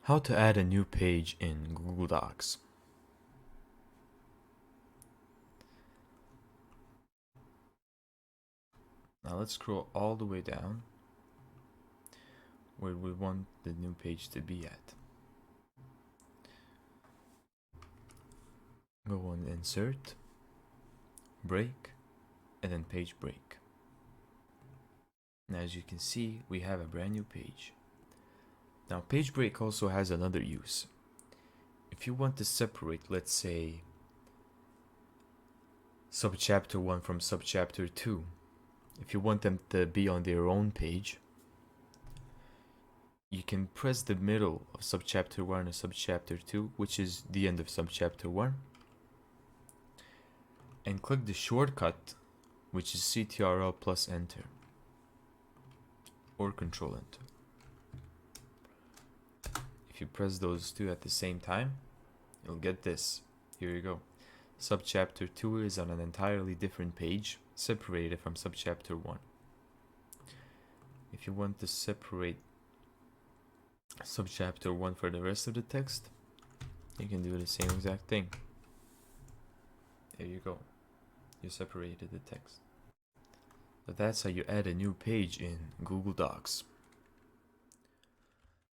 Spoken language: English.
How to add a new page in Google Docs. Now let's scroll all the way down where we want the new page to be at. Go on Insert, Break, and then Page Break. Now as you can see, we have a brand new page. Now Page Break also has another use. If you want to separate, let's say, subchapter 1 from subchapter 2, if you want them to be on their own page, you can press the middle of subchapter 1 or subchapter 2, which is the end of subchapter 1, and click the shortcut, which is CTRL plus enter, or Control enter. If you press those two at the same time, you'll get this. Here you go. Subchapter 2 is on an entirely different page, separated from subchapter 1. If you want to separate subchapter 1 for the rest of the text, you can do the same exact thing. There you go. You separated the text. So that's how you add a new page in Google Docs.